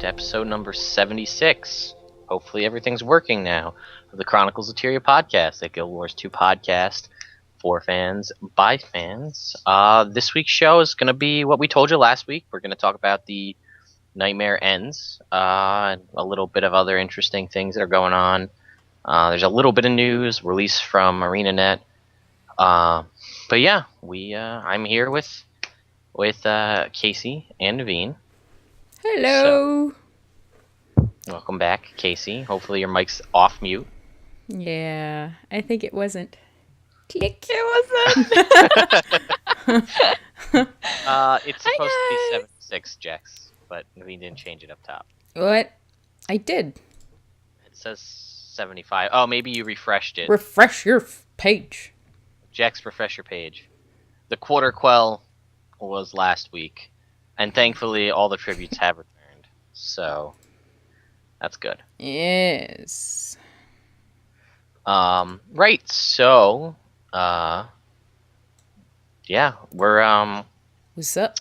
to episode number 76. Hopefully everything's working now. Of the Chronicles of Tyria podcast, at Guild Wars 2 podcast, for fans, by fans. This week's show is going to be what we told you last week. We're going to talk about the Nightmare Ends, and a little bit of other interesting things that are going on. There's a little bit of news released from ArenaNet. But yeah, I'm here with Kaysee and Naveen. Hello. So, welcome back, Kaysee. Hopefully your mic's off mute. Yeah, I think it wasn't. Click. It wasn't. It's supposed to be 76, Jex, but Naveen didn't change it up top. What? I did. It says 75. Oh, maybe you refreshed it. Refresh your page. Jex, refresh your page. The Quarter Quell was last week, and thankfully all the tributes have returned. So, that's good. Yes. Right, so, yeah, we're What's up?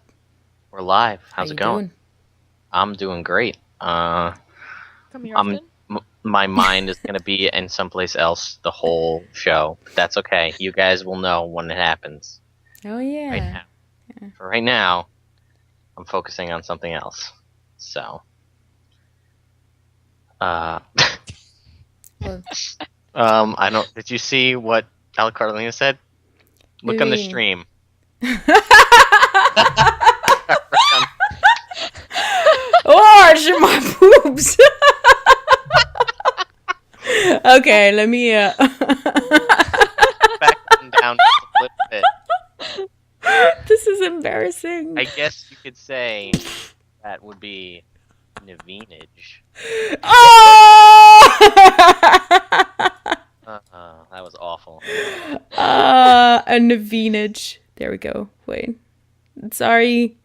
we're live. How's How it you going? doing? I'm doing great. Come here I'm often. my mind is going to be in someplace else the whole show. But that's okay. You guys will know when it happens. Oh yeah. Right now. For right now, I'm focusing on something else. So, Well, I don't. Did you see what Alec Carlina said? Look on the Naveen. stream. Watch my boobs. Okay, let me. Back and down just a little bit. This is embarrassing. I guess you could say that would be Naveenage. Oh! That was awful. A Naveenage. There we go. Wait. Sorry.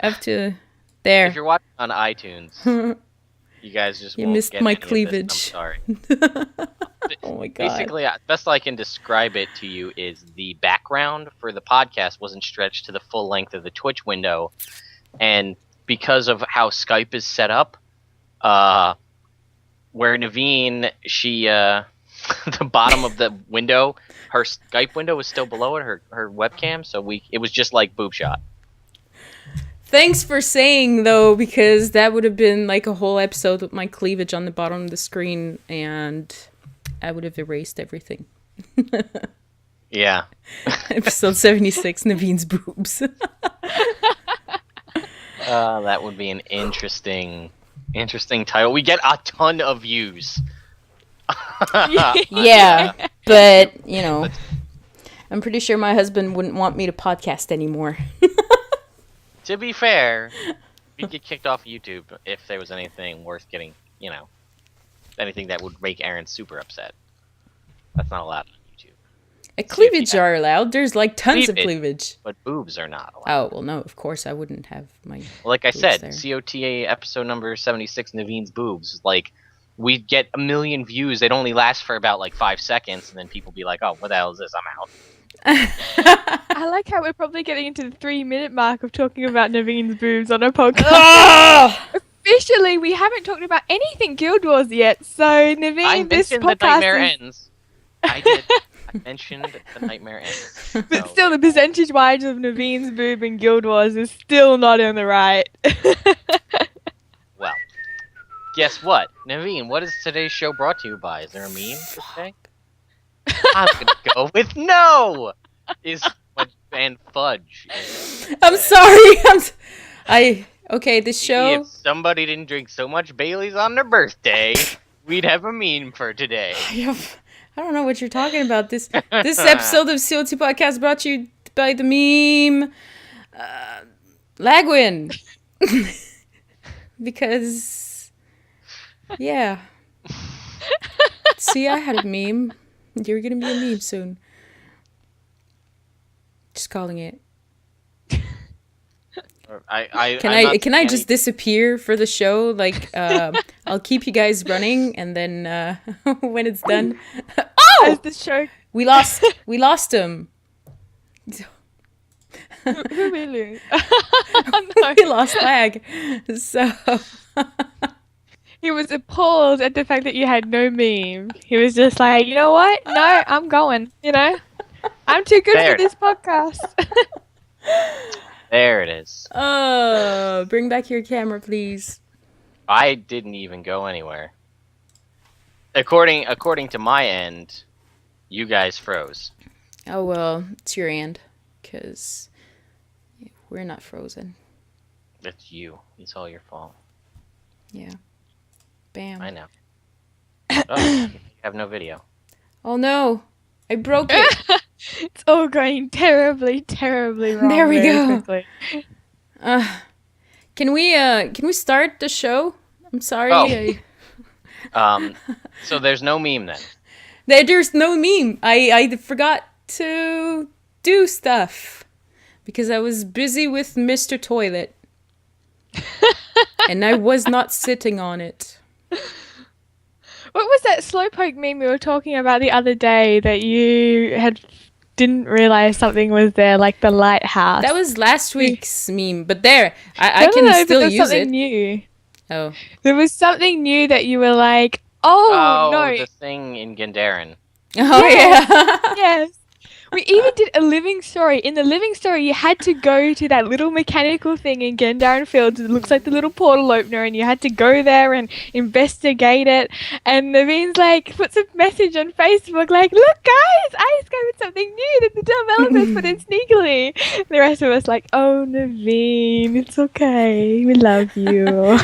I have to. There. If you're watching on iTunes, you guys just You won't missed get my any of this. cleavage. I'm sorry. Oh my god. Basically, best I can describe it to you is the background for the podcast wasn't stretched to the full length of the Twitch window, and because of how Skype is set up, where Naveen, she, the bottom of the window, her Skype window was still below it, her webcam, so it was just like boob shot. Thanks for saying, though, because that would have been like a whole episode with my cleavage on the bottom of the screen, and I would have erased everything. Yeah. Episode 76, Naveen's boobs. That would be an interesting title. We get a ton of views. Yeah, but, you know, I'm pretty sure my husband wouldn't want me to podcast anymore. To be fair, you'd get kicked off YouTube if there was anything worth getting, anything that would make Aaron super upset. That's not allowed on YouTube. A cleavage are allowed. There's like tons of cleavage. But boobs are not allowed. Oh, well, no, of course I wouldn't have my... Like I boobs said, there. COTA episode number 76, Naveen's boobs. Like, we'd get 1 million views. They'd only last for about, 5 seconds, and then people be like, oh, what the hell is this? I'm out. I like how we're probably getting into the 3-minute mark of talking about Naveen's boobs on a podcast. Ah! Officially, we haven't talked about anything Guild Wars yet, so I Naveen, this mentioned the podcast Nightmare is... Ends. I did. I mentioned the Nightmare Ends. But So, still, the percentage-wise of Naveen's boob in Guild Wars is still not in the right. well, guess what? Naveen, what is today's show brought to you by? Is there a meme for today? I'm gonna go with no! Is what Van Fudge is. I'm sorry. Okay, this show... If somebody didn't drink so much Bailey's on their birthday, we'd have a meme for today. I don't know what you're talking about. This episode of CoTPodcast brought to you by the meme Lagwyn. Because, yeah. See, I had a meme. You're gonna be a meme soon. Just calling it. Can I just disappear for the show? Like, I'll keep you guys running, and then when it's done, As the show... we lost him. Who we lose? No. We lost Lag. So He was appalled at the fact that you had no meme. He was just like, you know what? No, I'm going. I'm too good There. for this podcast. There it is. bring back your camera, please. I didn't even go anywhere. According to my end, you guys froze. Oh well, it's your end, because we're not frozen. It's you. It's all your fault. Yeah. Bam. I know. Oh, you have no video. Oh no, I broke it. It's all going terribly, terribly wrong. There we very go. quickly. Can we start the show? I'm sorry. Oh. So there's no meme then. There's no meme. I forgot to do stuff because I was busy with Mr. Toilet. And I was not sitting on it. What was that slowpoke meme we were talking about the other day that you didn't realize something was there, like the lighthouse? That was last week's meme, but there, I No, can but still there's use something it. new. Oh. There was something new that you were like, oh no. The thing in Gandaren. Oh yeah. Yes. We even did a living story. In the living story, you had to go to that little mechanical thing in Gandaren Fields. It looks like the little portal opener, and you had to go there and investigate it. And Naveen's like, puts a message on Facebook like, look guys, I discovered something new that the developers put in sneakily. The rest of us like, oh Naveen, it's okay. We love you.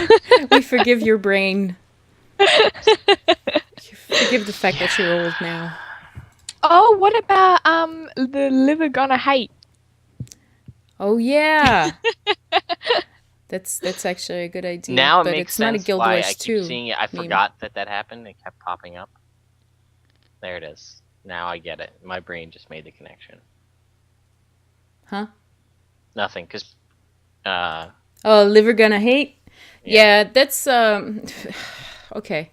We forgive your brain. Forgive the fact that you're old now. Oh, what about the liver gonna hate? Oh yeah. That's actually a good idea. Now it but makes it's sense not a Guild why Wars I 2 keep seeing it. I meme. forgot that happened. It kept popping up. There it is. Now I get it. My brain just made the connection. Huh? Nothing, because... Oh, liver gonna hate? Yeah, that's okay.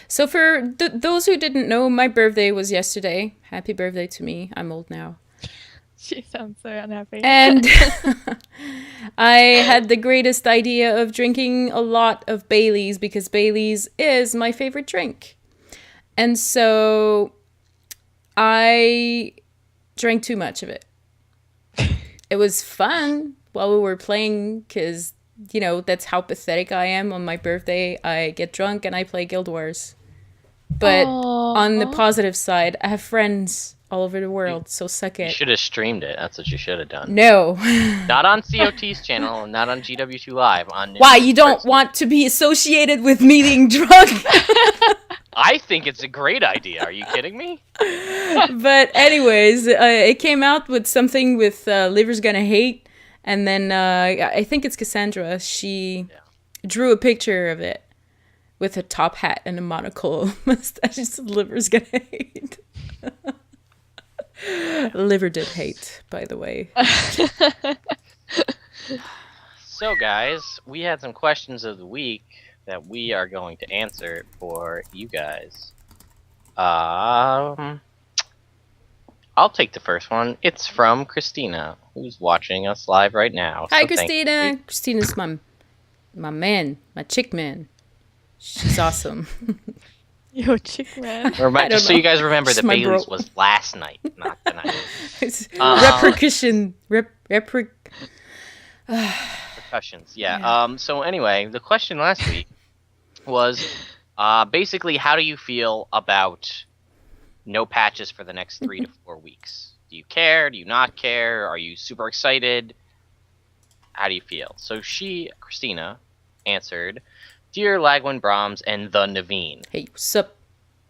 So for those who didn't know, my birthday was yesterday. Happy birthday to me. I'm old now. She sounds so unhappy. And I had the greatest idea of drinking a lot of Baileys because Baileys is my favorite drink. And so I drank too much of it. It was fun while we were playing because, you know, that's how pathetic I am. On my birthday, I get drunk and I play Guild Wars. But on the positive side, I have friends all over the world, so suck You it. should have streamed it. That's what you should have done. No. Not on COT's channel, not on GW2 Live. On Why, you don't want to be associated with me being drunk? I think it's a great idea. Are you kidding me? But anyways, it came out with something with Liver's Gonna Hate. And then I think it's Cassandra. She drew a picture of it with a top hat and a monocle mustache. Liver's Gonna Hate. Liver did hate, by the way. So, guys, we had some questions of the week that we are going to answer for you guys. I'll take the first one. It's from Christina, who's watching us live right now. Hi, So Christina. Christina's my man, my chick man. She's awesome. Your chick man. Just so you guys remember, She's the my Baileys bro. was last night, not tonight. Repercussions. Repercussions, yeah. So anyway, the question last week was basically, how do you feel about no patches for the next 3 to 4 weeks? Do you care? Do you not care? Are you super excited? How do you feel? So Christina, answered, Dear Lagwyn, Bromms, and the Naveen. Hey, what's up?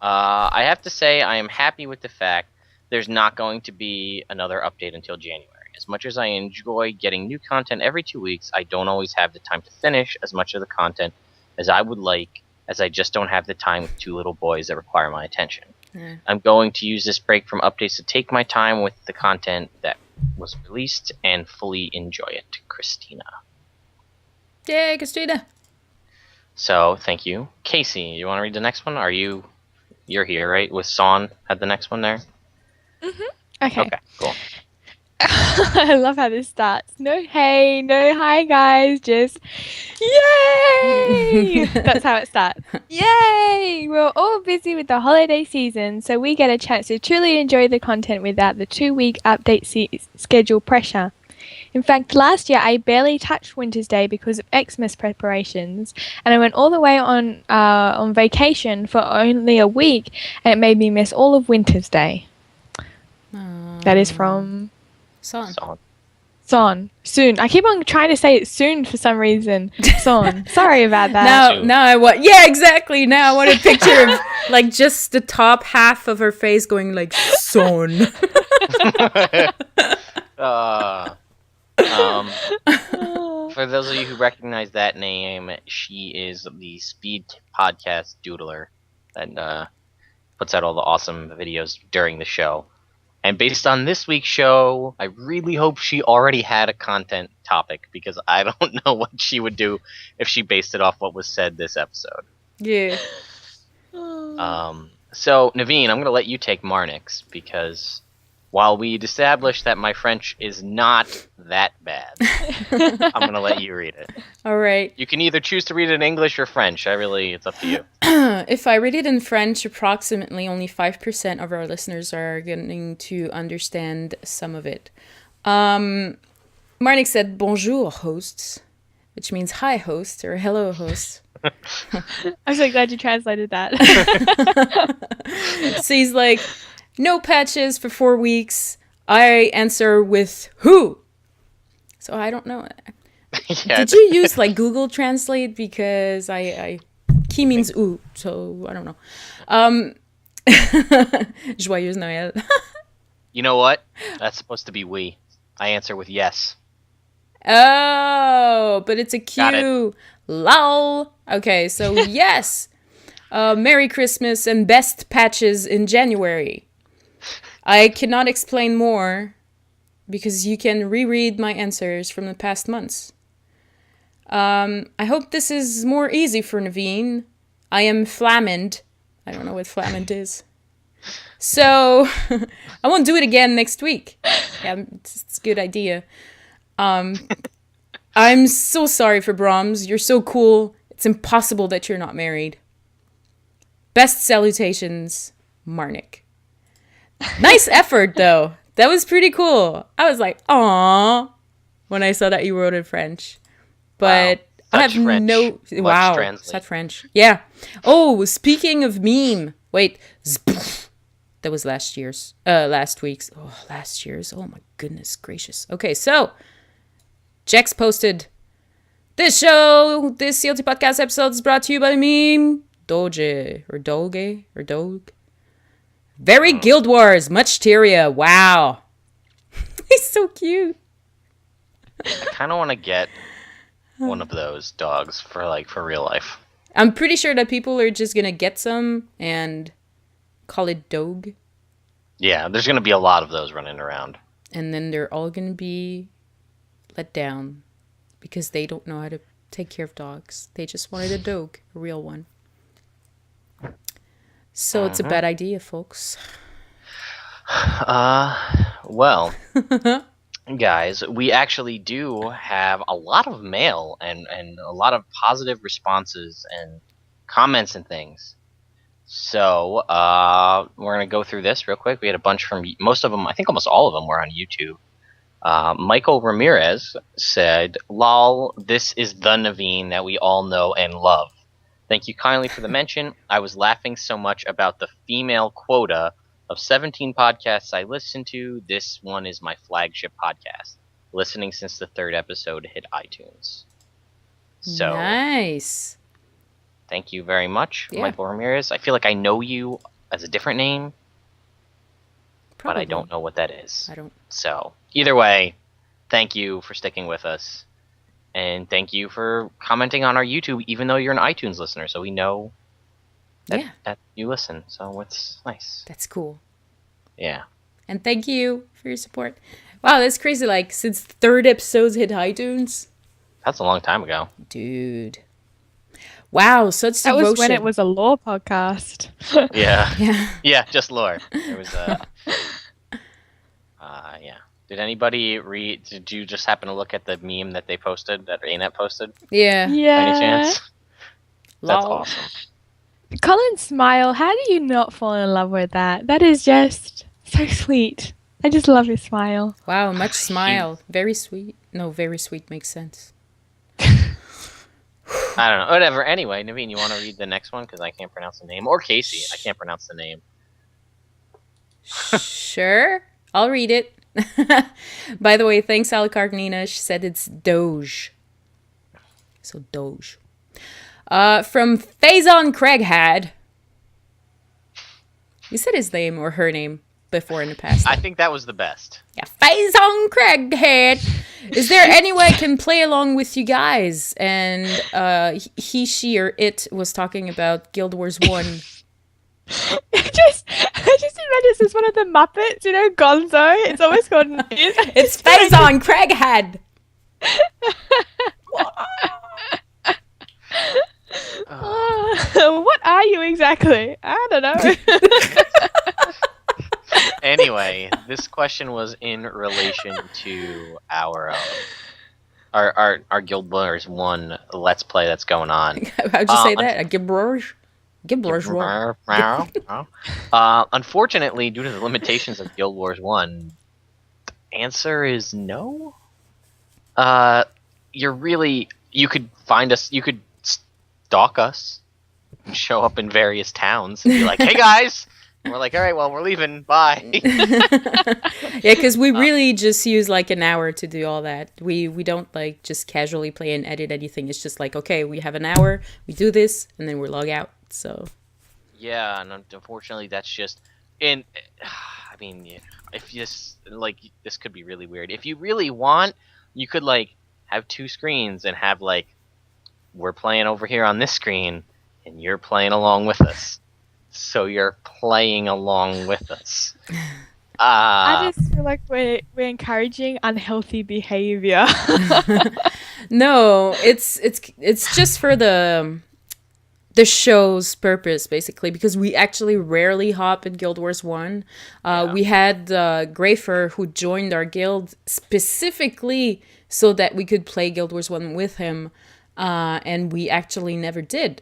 I have to say I am happy with the fact there's not going to be another update until January. As much as I enjoy getting new content every 2 weeks, I don't always have the time to finish as much of the content as I would like, as I just don't have the time with 2 little boys that require my attention. Yeah. I'm going to use this break from updates to take my time with the content that was released and fully enjoy it. Christina. Yay, Christina. So, thank you. Kaysee, you want to read the next one? You're here, right? With Son had the next one there? Okay. Okay, cool. I love how this starts. No hey, no hi guys, just yay! That's how it starts. Yay! We're all busy with the holiday season, so we get a chance to truly enjoy the content without the 2-week update schedule pressure. In fact, last year I barely touched Winter's Day because of Xmas preparations, and I went all the way on vacation for only a week, and it made me miss all of Winter's Day. That is from Son. Son. Soon. I keep on trying to say it soon for some reason. Son. Sorry about that. Now I want. Yeah, exactly. Now I want a picture of like just the top half of her face going like son. For those of you who recognize that name, she is the Speed Podcast Doodler that puts out all the awesome videos during the show. And based on this week's show, I really hope she already had a content topic because I don't know what she would do if she based it off what was said this episode. Yeah. So, Naveen, I'm going to let you take Marnix because while we'd established that my French is not that bad, I'm going to let you read it. All right. You can either choose to read it in English or French. It's up to you. If I read it in French, approximately only 5% of our listeners are going to understand some of it. Marnix said, bonjour, hosts, which means hi, host, or hello, host. I'm so glad you translated that. So he's like, no patches for 4 weeks. I answer with who? So I don't know. Yeah. Did you use like Google Translate? Because I qui means ou, so I don't know. Joyeuse Noël. You know what? That's supposed to be we. I answer with yes. Oh, but it's a Got Q. Lol. Okay, so yes. Merry Christmas and best patches in January. I cannot explain more because you can reread my answers from the past months. I hope this is more easy for Naveen. I am Flamand. I don't know what Flamand is. So, I won't do it again next week. Yeah, it's a good idea. I'm so sorry for Bromms. You're so cool. It's impossible that you're not married. Best salutations, Marnik. Nice effort, though. That was pretty cool. I was like, aww, when I saw that you wrote in French. But wow. I have French. no... Let's wow, translate. such French. Yeah. Oh, speaking of meme. Wait. That was last week's. Oh, last year's. Oh, my goodness gracious. Okay, so... Jex posted, this CoTPodcast episode is brought to you by meme Doge. Very Guild Wars, much Tyria. Wow. He's so cute. I kind of want to get one of those dogs for real life. I'm pretty sure that people are just going to get some and call it Dog. Yeah, there's going to be a lot of those running around. And then they're all going to be let down because they don't know how to take care of dogs. They just wanted a dog, a real one. So it's a bad idea, folks. Well, guys, we actually do have a lot of mail and a lot of positive responses and comments and things. So we're going to go through this real quick. We had a bunch from most of them. I think almost all of them were on YouTube. Michael Ramirez said, lol, this is the Naveen that we all know and love. Thank you kindly for the mention. I was laughing so much about the female quota of 17 podcasts I listen to. This one is my flagship podcast. Listening since the 3rd episode hit iTunes. So, nice. Thank you very much, Michael Ramirez. I feel like I know you as a different name. Probably. But I don't know what that is. I don't. So, either way, thank you for sticking with us. And thank you for commenting on our YouTube, even though you're an iTunes listener. So we know that you listen. So it's nice. That's cool. Yeah. And thank you for your support. Wow, that's crazy. Like, since 3rd episodes hit iTunes? That's a long time ago. Dude. Wow, such devotion. That was when it was a law podcast. Yeah. Yeah, just lore. It was, Did anybody read? Did you just happen to look at the meme that they posted, that ANET posted? Yeah. By any Yeah. chance? That's Lol. awesome. Colin's smile. How do you not fall in love with that? That is just so sweet. I just love his smile. Wow, much smile. Very sweet. No, very sweet makes sense. I don't know. Whatever. Anyway, Naveen, you want to read the next one? Because I can't pronounce the name. Or Kaysee. I can't pronounce the name. Sure. I'll read it. By the way, thanks Alicarnina. She said it's Doge. So Doge. From Faison Craighad. You said his name or her name before in the past. I think that was the best. Yeah, Faison Craighad. Is there any way I can play along with you guys? And he, she, or it was talking about Guild Wars 1. I just imagine this is one of the Muppets, you know, Gonzo. It's always called. It's Faison Craighad. What are you exactly? I don't know. Anyway, this question was in relation to our Guild Wars 1 Let's Play that's going on. How'd you say that? A Gibroj? Gibroj. Unfortunately, due to the limitations of Guild Wars 1, the answer is no. You could find us, you could stalk us, and show up in various towns and be like, hey guys! And we're like, alright, well, we're leaving, bye. Yeah, because we really just use like an hour to do all that. We don't like just casually play and edit anything. It's just like, okay, we have an hour, we do this, and then we log out. So yeah, and unfortunately, that's just I mean, if this this could be really weird. If you really want, you could like have two screens and have like we're playing over here on this screen, and you're playing along with us. So you're playing along with us. I just feel like we're encouraging unhealthy behavior. no, it's just for the show's purpose, basically, because we actually rarely hop in Guild Wars 1. We had Grayfer, who joined our guild specifically so that we could play Guild Wars 1 with him, and we actually never did.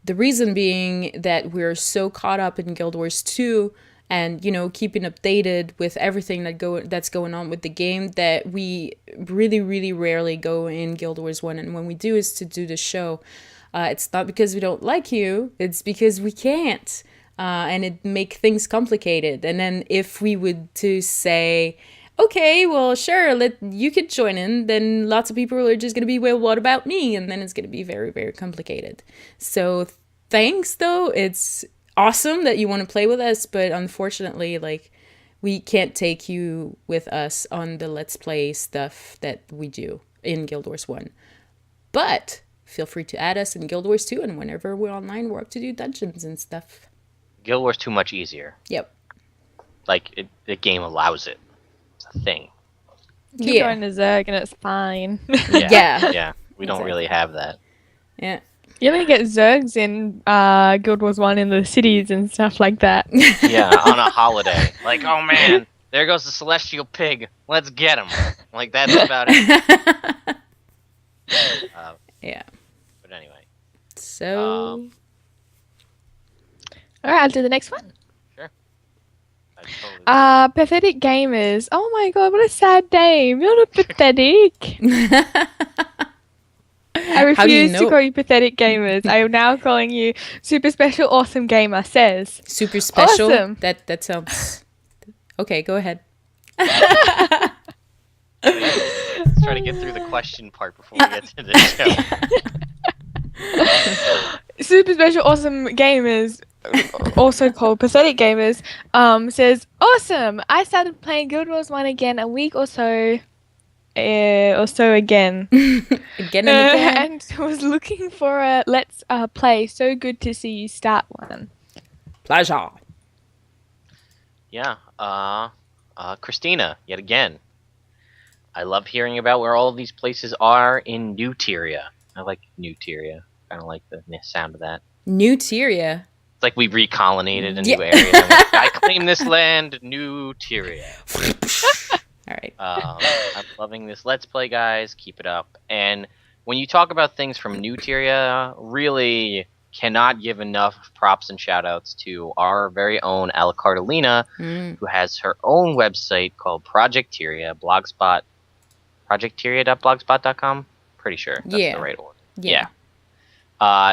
The reason being that we're so caught up in Guild Wars 2 and, you know, keeping updated with everything that's going on with the game that we really, really rarely go in Guild Wars 1. And when we do is to do the show. It's not because we don't like you, it's because we can't. And it make things complicated. And then if we would to say, okay, well, sure, you could join in, then lots of people are just going to be, well, what about me? And then it's going to be very, very complicated. So thanks, though. It's awesome that you want to play with us, but unfortunately, like, we can't take you with us on the Let's Play stuff that we do in Guild Wars 1. But feel free to add us in Guild Wars 2, and whenever we're online, we're up to do dungeons and stuff. Guild Wars 2 much easier. Yep. Like, the game allows it. It's a thing. Keep going to Zerg and it's fine. Yeah. We don't really have that. Yeah. You only get Zergs in Guild Wars 1 in the cities and stuff like that. Yeah, on a holiday. Like, oh man, there goes the celestial pig. Let's get him. Like, that's about it. Yeah. But anyway. So. Alright, I'll do the next one. Sure. Totally... Pathetic Gamers. Oh my god, what a sad name. You're not pathetic. I refuse to call you Pathetic Gamers. I am now calling you Super Special Awesome Gamer says. Super Special? Awesome. That sounds... Okay, go ahead. Let's try to get through the question part before we get to the show. Super Special Awesome Gamers, also called Pathetic Gamers, says, awesome! I started playing Guild Wars 1 again a week or so again. Again and again. And was looking for a Let's Play. So good to see you start one. Pleasure. Yeah. Christina, yet again. I love hearing about where all of these places are in New Tyria. I like New Tyria. Kind of like the sound of that. New Tyria? It's like we recolonized a new area. Like, I claim this land, New Tyria. All right. I'm loving this Let's Play, guys. Keep it up. And when you talk about things from New Tyria, really cannot give enough props and shoutouts to our very own Alacardelina, who has her own website called Project Tyria, Blogspot, projecttyria.blogspot.com. Pretty sure that's the right order. Yeah.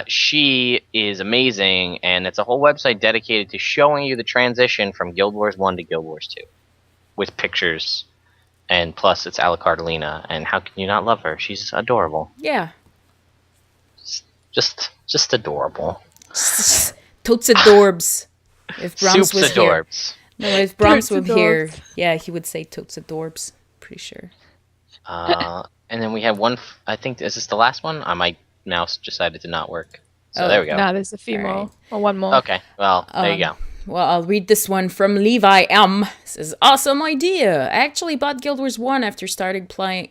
She is amazing, and it's a whole website dedicated to showing you the transition from Guild Wars 1 to Guild Wars 2 with pictures. And plus, it's Alacardelina, and how can you not love her? She's adorable. Yeah. Just adorable. Totes adorbs. If Bromms Soups was adorbs. here. No, if Bromms Totes was here, adorbs. yeah, he would say totes adorbs. Pretty sure. And then we have one, I think, is this the last one? My mouse decided to not work. So Oh, there we go. No, there's a few All more. right. Or one more. Okay, well, there you go. Well, I'll read this one from Levi M. It says, awesome idea. I actually bought Guild Wars 1 after starting playing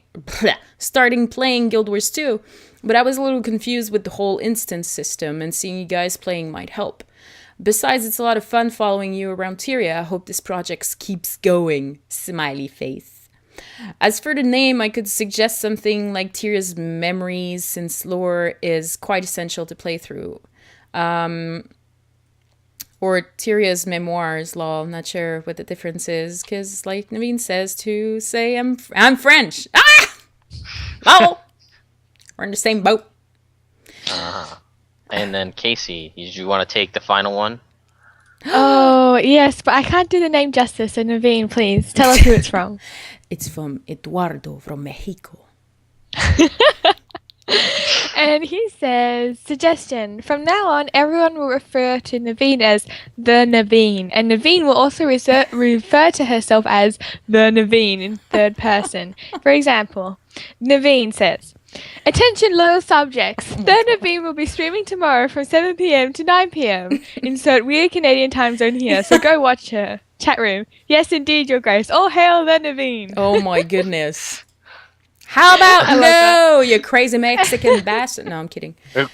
Guild Wars 2, but I was a little confused with the whole instance system, and seeing you guys playing might help. Besides, it's a lot of fun following you around Tyria. I hope this project keeps going. Smiley face. As for the name, I could suggest something like Tyria's Memories, since lore is quite essential to play through. Or Tyria's Memoirs, lol. Not sure what the difference is, because like Naveen says to say I'm French. Ah! No! We're in the same boat. And then Kaysee, you want to take the final one? Oh, yes, but I can't do the name justice, so Naveen, please, tell us who it's from. It's from Eduardo from Mexico. And he says, suggestion, from now on, everyone will refer to Naveen as the Naveen, and Naveen will also refer to herself as the Naveen in third person. For example, Naveen says, attention loyal subjects, the Naveen will be streaming tomorrow from 7 p.m. to 9 p.m. Insert weird Canadian time zone here, so go watch her. Chat room, yes indeed, your grace, all hail the Naveen. Oh my goodness. How about no, you crazy Mexican bastard? No, I'm kidding. That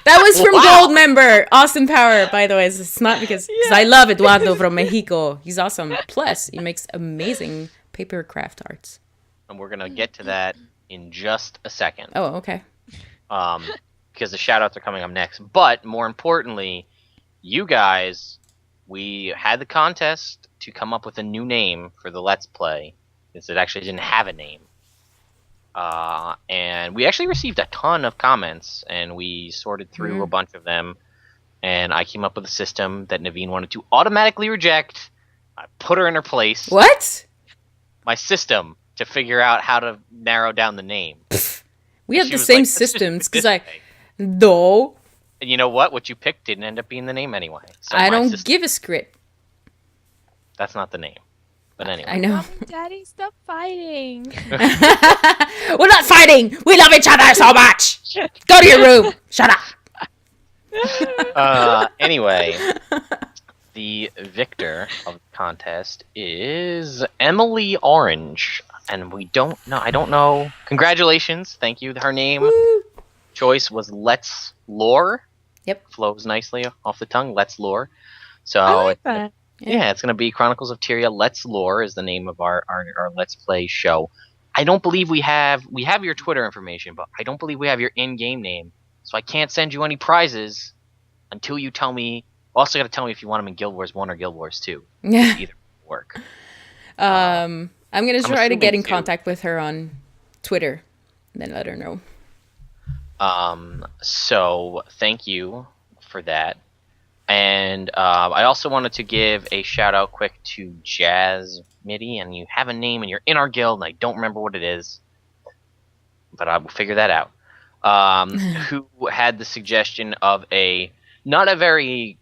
was from Gold member Austin Power, by the way. It's not because I love Eduardo from Mexico. He's awesome. Plus, he makes amazing papercraft arts. And we're going to get to that in just a second. Oh, okay. Because the shout-outs are coming up next. But, more importantly, you guys, we had the contest to come up with a new name for the Let's Play. Since it actually didn't have a name. And we actually received a ton of comments, and we sorted through a bunch of them, and I came up with a system that Naveen wanted to automatically reject. I put her in her place. What? My system to figure out how to narrow down the name. We have She the was same like, "Let's just systems, do it because this way." no, And you know what? What you picked didn't end up being the name anyway. So I my don't system- give a script. That's not the name. But anyway. I know. Mom and Daddy, stop fighting. We're not fighting. We love each other so much. Go to your room. Shut up. Anyway, the victor of the contest is Emily Orange, and I don't know. Congratulations, thank you. Her name choice was Let's Lore. Yep. Flows nicely off the tongue. Let's Lore. So I like that. yeah, it's gonna be Chronicles of Tyria. Let's Lore is the name of our Let's Play show. I don't believe we have your Twitter information, but I don't believe we have your in-game name. So I can't send you any prizes until you tell me. Also, got to tell me if you want them in Guild Wars 1 or Guild Wars 2. Yeah. Either work. I'm gonna try to assuming get in too. contact with her on Twitter, and then let her know. So thank you for that. And I also wanted to give a shout out quick to Jazz Midi, and you have a name and you're in our guild, and I don't remember what it is, but I will figure that out. Who had the suggestion of not a very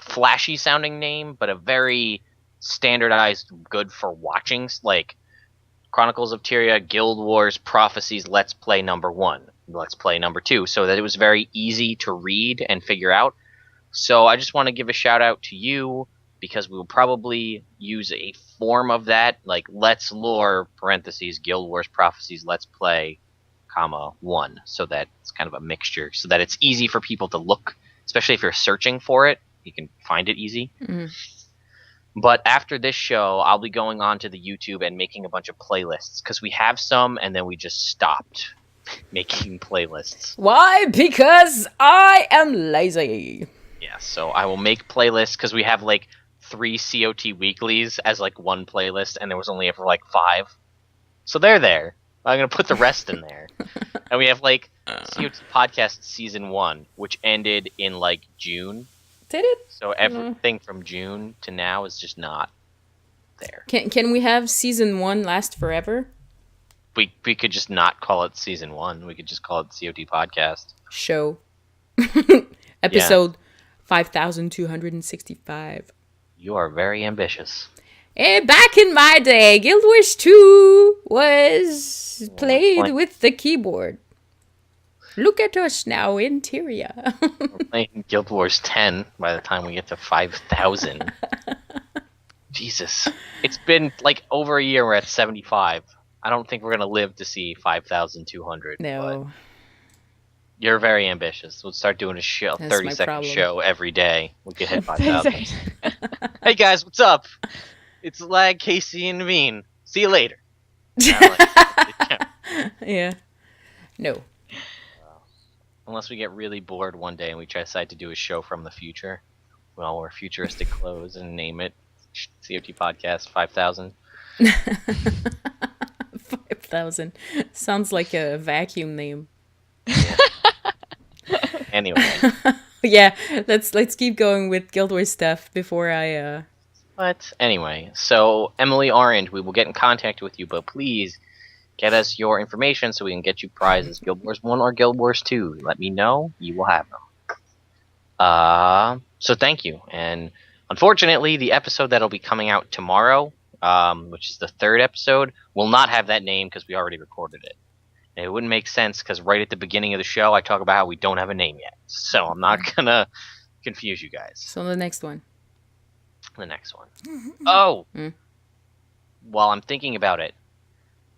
flashy sounding name, but a very standardized, good for watching, like Chronicles of Tyria, Guild Wars, Prophecies, Let's Play number 1. Let's Play number 2, so that it was very easy to read and figure out. So I just want to give a shout out to you, because we will probably use a form of that, like Let's Lore, parentheses, Guild Wars, Prophecies, Let's Play, comma, 1, so that it's kind of a mixture, so that it's easy for people to look, especially if you're searching for it, you can find it easy. But after this show, I'll be going on to the YouTube and making a bunch of playlists because we have some, and then we just stopped making playlists. Why? Because I am lazy. Yeah, so I will make playlists because we have like 3 COT weeklies as like one playlist, and there was only ever like 5. So they're there. I'm gonna put the rest in there. And we have like COT Podcast Season 1, which ended in like June. Did it? So everything from June to now is just not there. Can we have Season 1 last forever? We could just not call it Season 1. We could just call it COT Podcast. Show. Episode 5265. You are very ambitious. Back in my day, Guild Wars 2 was played with the keyboard. Look at us now, interior. We're playing Guild Wars 10 by the time we get to 5,000. Jesus. It's been like over a year, we're at 75. I don't think we're going to live to see 5,200. No. You're very ambitious. We'll start doing a show, 30-second show every day. We could hit 5,000. Hey guys, what's up? It's Lag, Kaysee, and Naveen. See you later. Yeah. No. Unless we get really bored one day and we decide to do a show from the future. Well, wear futuristic clothes and name it COT Podcast 5,000. 5,000. Sounds like a vacuum name. Yeah. Anyway. Yeah, let's keep going with Guild Wars stuff before I But anyway, so Emily Orange, we will get in contact with you, but please get us your information so we can get you prizes, Guild Wars 1 or Guild Wars 2. Let me know, you will have them. So thank you. And unfortunately, the episode that'll be coming out tomorrow, which is the 3rd episode, will not have that name because we already recorded it. And it wouldn't make sense because right at the beginning of the show, I talk about how we don't have a name yet. So I'm not gonna confuse you guys. So the next one. The next one. Oh! While I'm thinking about it,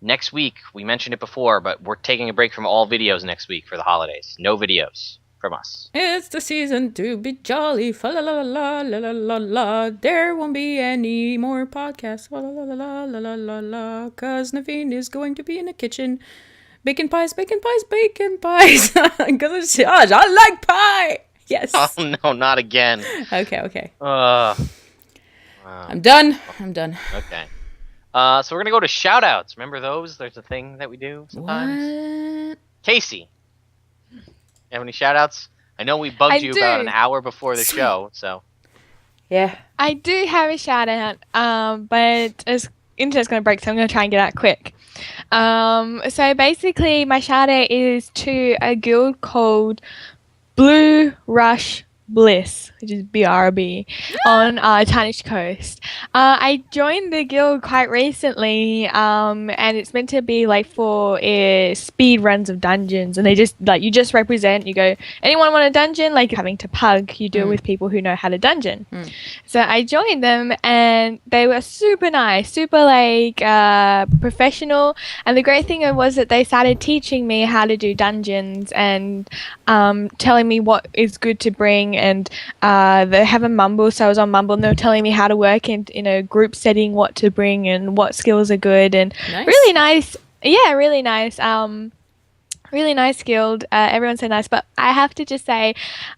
next week, we mentioned it before, but we're taking a break from all videos next week for the holidays. No videos from us. It's the season to be jolly. Fa la la la la la la la. There won't be any more podcasts. Fa la la la la la la la. Cause Naveen is going to be in the kitchen. Bacon pies, bacon pies, bacon pies. Cause I like pie. Yes. Oh no, not again. Okay. Wow. I'm done. Okay. So we're gonna go to shoutouts. Remember those? There's a thing that we do sometimes. What? Kaysee, you have any shoutouts? I know we bugged you about an hour before the show, so. Yeah. I do have a shout out, but internet's going to break, so I'm going to try and get out quick. So basically, my shout out is to a guild called Blue Rush Bliss, which is BRB, on Tarnished Coast. I joined the guild quite recently, and it's meant to be like for speed runs of dungeons, and they just like you just represent. You go, anyone want a dungeon? Like having to pug, you do it with people who know how to dungeon. So I joined them, and they were super nice, super like professional. And the great thing was that they started teaching me how to do dungeons and telling me what is good to bring. And they have a Mumble, so I was on Mumble, and they were telling me how to work in a group setting, what to bring, and what skills are good, and really nice. Yeah, really nice. Really nice guild. Everyone's so nice, but I have to just say,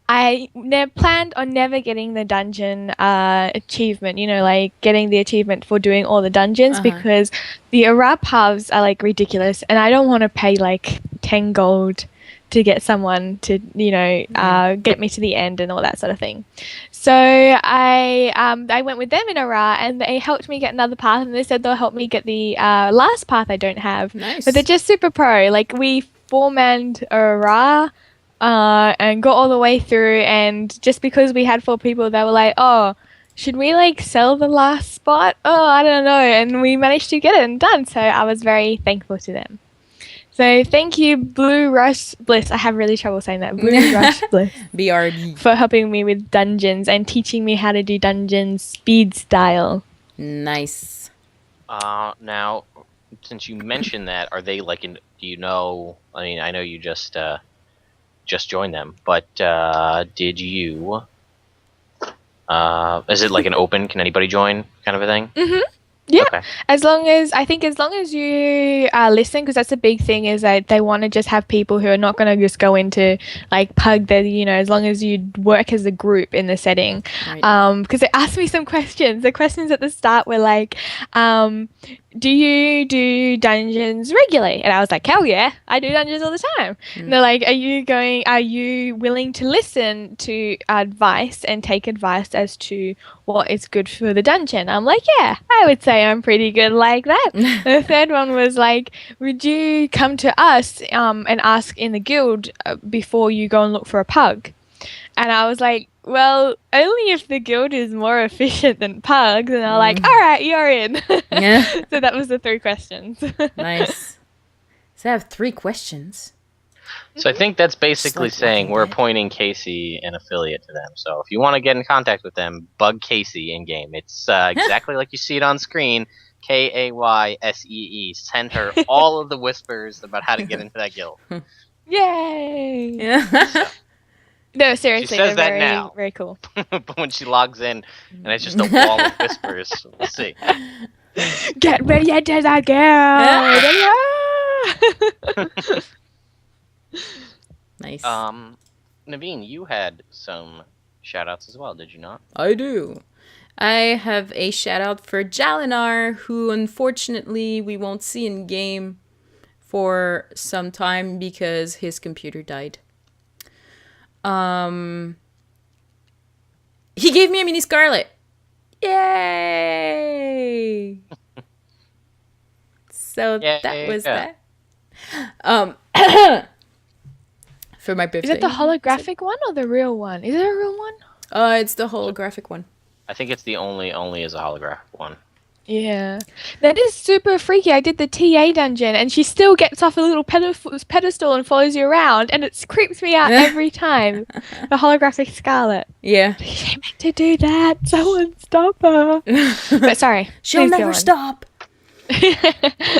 I planned on never getting the dungeon achievement. You know, like getting the achievement for doing all the dungeons because the Ara paths are like ridiculous, and I don't want to pay like 10 gold to get someone to, get me to the end and all that sort of thing. So I went with them in Ara, and they helped me get another path, and they said they'll help me get the last path I don't have. Nice. But they're just super pro. Like, we four-manned Ara and got all the way through, and just because we had 4 people, they were like, oh, should we like sell the last spot? Oh, I don't know. And we managed to get it done. So I was very thankful to them. So thank you, Blue Rush Bliss. I have really trouble saying that. Blue Rush Bliss. BRB. For helping me with dungeons and teaching me how to do dungeons speed style. Nice. Now, since you mentioned that, are they like do you know, I mean, I know you just joined them, but did you Is it like an open, can anybody join kind of a thing? Mm-hmm. Yeah, Okay. as long as you are listening, because that's a big thing, is that they want to just have people who are not going to just go into like pug that, as long as you work as a group in the setting. Right. Because they asked me some questions. The questions at the start were like, do you do dungeons regularly? And I was like, hell yeah, I do dungeons all the time. And they're like, are you willing to listen to advice and take advice as to what is good for the dungeon? I'm like, yeah, I would say I'm pretty good like that. The third one was like, would you come to us and ask in the guild before you go and look for a pug? And I was like, well, only if the guild is more efficient than pugs. And they're like, all right, you're in. Yeah. So that was the 3 questions. Nice. So I have 3 questions. So I think that's basically Just like saying Walking we're Dead. appointing Kaysee an affiliate to them. So if you want to get in contact with them, bug Kaysee in game. It's exactly like you see it on screen. Kaysee. Send her all of the whispers about how to get into that guild. Yay! Yeah. No, seriously, says they're that very, now. very cool. But when she logs in and it's just a wall of whispers, we'll see. Get ready to the guild! Nice. Naveen, you had some shout-outs as well, did you not? I do. I have a shout out for Jalinar, who unfortunately we won't see in game for some time because his computer died. He gave me a mini Scarlet. Yay! So that was that. For my birthday. Is it the holographic one or the real one? Is it a real one? It's the holographic one. I think it's the only is a holographic one. Yeah. That is super freaky. I did the TA dungeon and she still gets off a little pedestal and follows you around and it creeps me out every time. The holographic Scarlet. Yeah. She meant to do that. Someone stop her. But sorry. She'll please go never on. stop.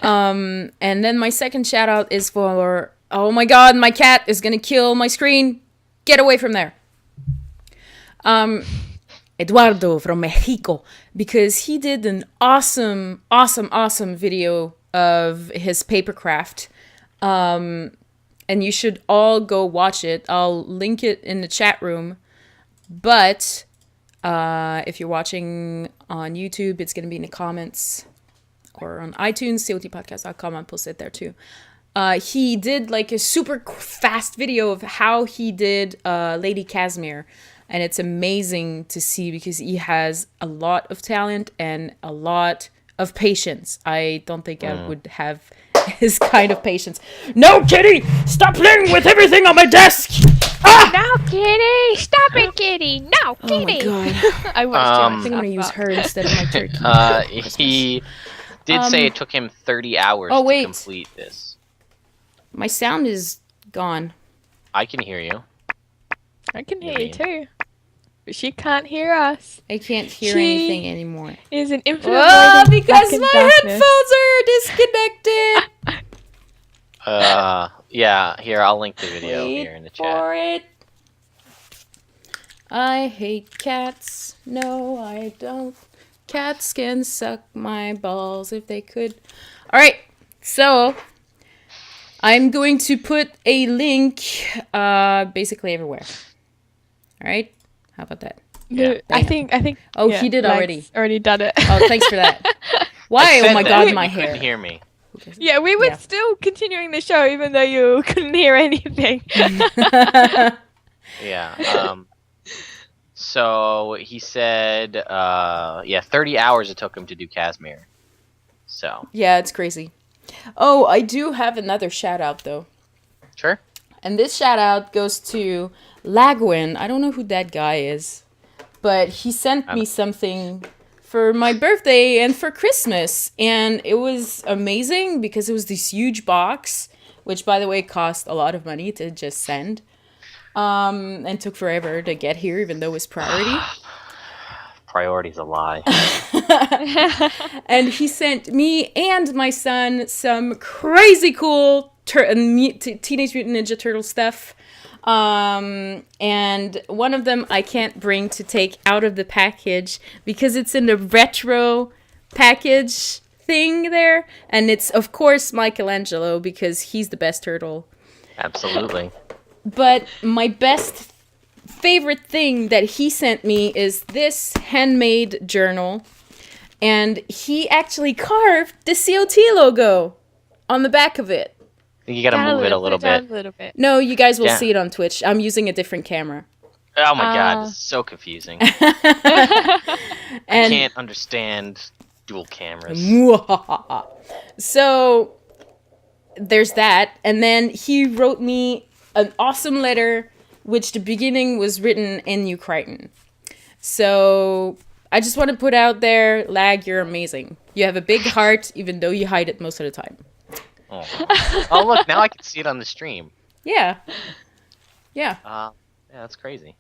And then my second shout out is for, oh my god, my cat is gonna kill my screen. Get away from there. Eduardo from Mexico, because he did an awesome video of his papercraft. And you should all go watch it. I'll link it in the chat room. But if you're watching on YouTube, it's going to be in the comments. Or on iTunes, CoTPodcast.com, I'll post it there too. He did like a super fast video of how he did Lady Casimir. And it's amazing to see because he has a lot of talent and a lot of patience. I don't think I would have his kind of patience. No, Kitty! Stop playing with everything on my desk! Ah! No, Kitty! Stop it, Kitty! No, Kitty! Oh my god. I watched I think I'm going to use her instead of my turkey. He did say it took him 30 hours oh, to wait. complete this. My sound is gone. I can hear you. I can hear you too. But she can't hear us. I can't hear She anything anymore. Is an infinite Oh, void of because black and my darkness. headphones are disconnected. Yeah, here, I'll link the video Wait here in the chat. for it. I hate cats. No, I don't. Cats can suck my balls if they could. Alright, so I'm going to put a link basically everywhere. Alright? How about that? No, I think. Oh, he did Lex already. already done it. Oh, thanks for that. Why? I Oh said my that, god, but my you hair. couldn't hear me. Yeah, we were Yeah. still continuing the show even though you couldn't hear anything. Yeah. So he said, 30 hours it took him to do Casimir. So, Yeah, it's crazy. Oh, I do have another shout out though. sure. And this shout out goes to Lagwyn. I don't know who that guy is, but he sent me something for my birthday and for Christmas. And it was amazing because it was this huge box, which by the way cost a lot of money to just send. And took forever to get here, even though it was priority. Priority's a lie. And he sent me and my son some crazy cool Teenage Mutant Ninja Turtle stuff. And one of them I can't bring to take out of the package because it's in the retro package thing there. And it's, of course, Michelangelo because he's the best turtle. Absolutely. But my favorite thing that he sent me is this handmade journal. And he actually carved the COT logo on the back of it. I think you gotta move it a little bit. No, you guys will see it on Twitch. I'm using a different camera. Oh my god, this is so confusing. I can't understand dual cameras. So, there's that. And then he wrote me an awesome letter, which the beginning was written in Ukrainian. So, I just want to put out there, Lag, you're amazing. You have a big heart, even though you hide it most of the time. Oh, look, now I can see it on the stream. Yeah. Yeah, that's crazy.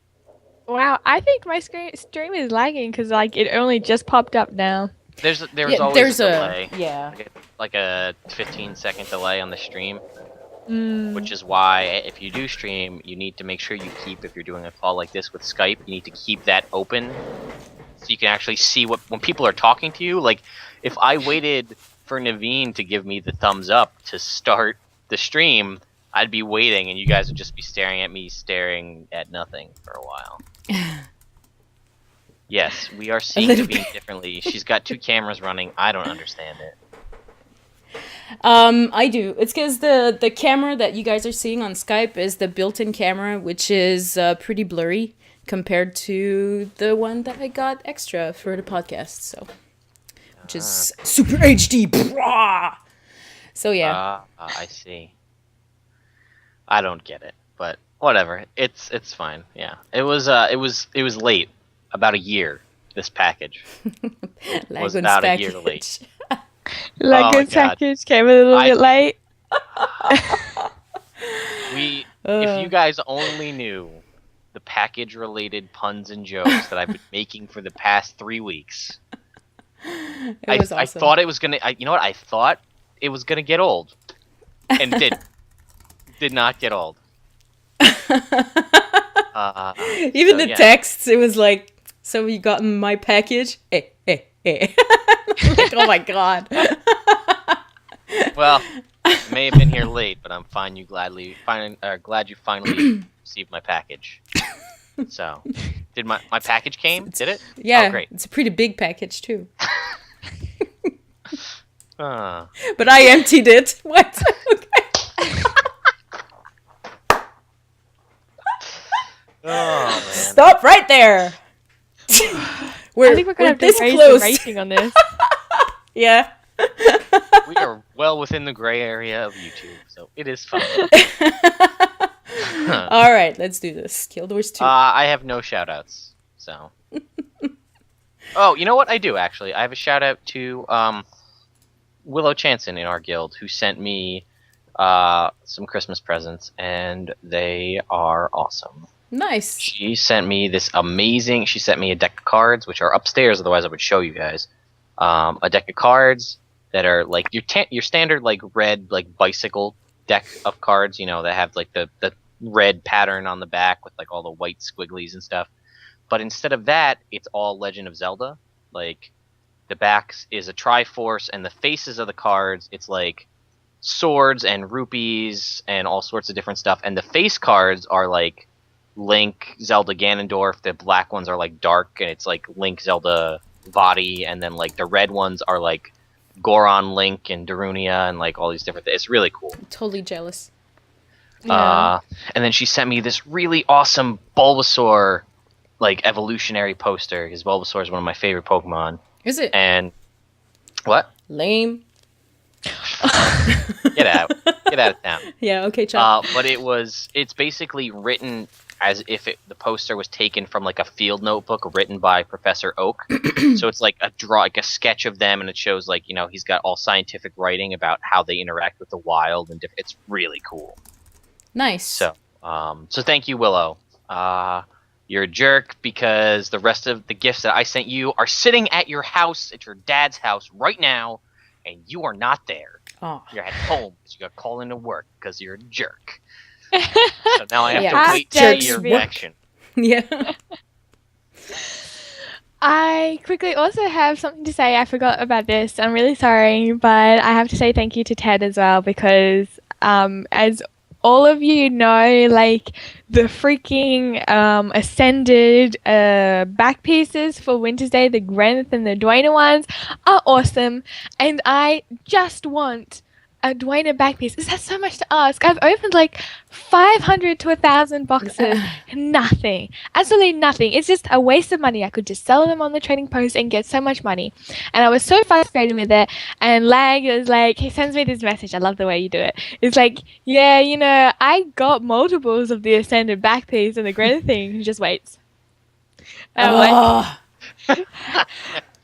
Wow, I think my stream is lagging because like it only just popped up now. There's always a delay. Yeah. Like a 15-second delay on the stream. Which is why if you do stream, you need to make sure you keep, if you're doing a call like this with Skype, you need to keep that open so you can actually see when people are talking to you. Like, if I waited for Naveen to give me the thumbs up to start the stream, I'd be waiting and you guys would just be staring at me staring at nothing for a while. Yes, we are seeing Naveen differently. She's got 2 cameras running. I don't understand it. I do. It's because the camera that you guys are seeing on Skype is the built-in camera, which is pretty blurry compared to the one that I got extra for the podcast. So, which is super HD. So yeah. I see. I don't get it, but whatever. It's fine. Yeah. It was late. About a year. This package was about a year late. Lagwyn's package came a little bit late. If you guys only knew the package-related puns and jokes that I've been making for the past 3 weeks. Awesome. I thought it was gonna. You know what? I thought it was gonna get old, and did not get old. Even the texts, it was like, "So you gotten my package?" Like, oh my god. Well, may have been here late, but I'm glad you finally received my package. So, did my package came? Did it? Yeah, oh, great. It's a pretty big package too. But I emptied it. What? Oh, man. Stop right there. I think we're gonna have to raise the rating on this. Yeah. We are well within the gray area of YouTube, so it is fine. All right, let's do this. Guild Wars 2. I have no shoutouts, so. Oh, you know what? I do actually. I have a shout out to Willow Chanson in our guild, who sent me some Christmas presents, and they are awesome. Nice. She sent me this amazing. She sent me a deck of cards, which are upstairs. Otherwise, I would show you guys. A deck of cards that are like your standard like red like bicycle deck of cards. You know, that have like the red pattern on the back with like all the white squigglies and stuff. But instead of that, it's all Legend of Zelda. Like the back is a Triforce, and the faces of the cards, it's like swords and rupees and all sorts of different stuff. And the face cards are like Link, Zelda, Ganondorf. The black ones are like dark, and it's like Link, Zelda, Vadi, and then like the red ones are like Goron, Link, and Darunia, and like all these different things. It's really cool. I'm totally jealous. Yeah. And then she sent me this really awesome Bulbasaur like evolutionary poster, because Bulbasaur is one of my favorite Pokemon. Is it? And what? Lame. Get out of town. Yeah, okay, Chuck. But it's basically written as if the poster was taken from like a field notebook written by Professor Oak. So it's like a sketch of them, and it shows like, you know, he's got all scientific writing about how they interact with the wild, and it's really cool. Nice. So thank you, Willow. You're a jerk because the rest of the gifts that I sent you are sitting at your house, at your dad's house right now, and you are not there. Oh. You're at home because you got called into work because you're a jerk. So now I have Yeah. to wait to How see your dare you. reaction. Yeah. I quickly also have something to say. I forgot about this. I'm really sorry, but I have to say thank you to Ted as well because, as all of you know, like the freaking ascended back pieces for Winter's Day, the Greneth and the Dwayne ones are awesome, and I just want a Dwayne back piece. Is that so much to ask? I've opened like 500 to 1,000 boxes. Nothing. Absolutely nothing. It's just a waste of money. I could just sell them on the trading post and get so much money. And I was so frustrated with it. And Lag is like, he sends me this message. I love the way you do it. It's like, yeah, you know, I got multiples of the ascended back piece and the Greta thing. He just waits. And I'm like,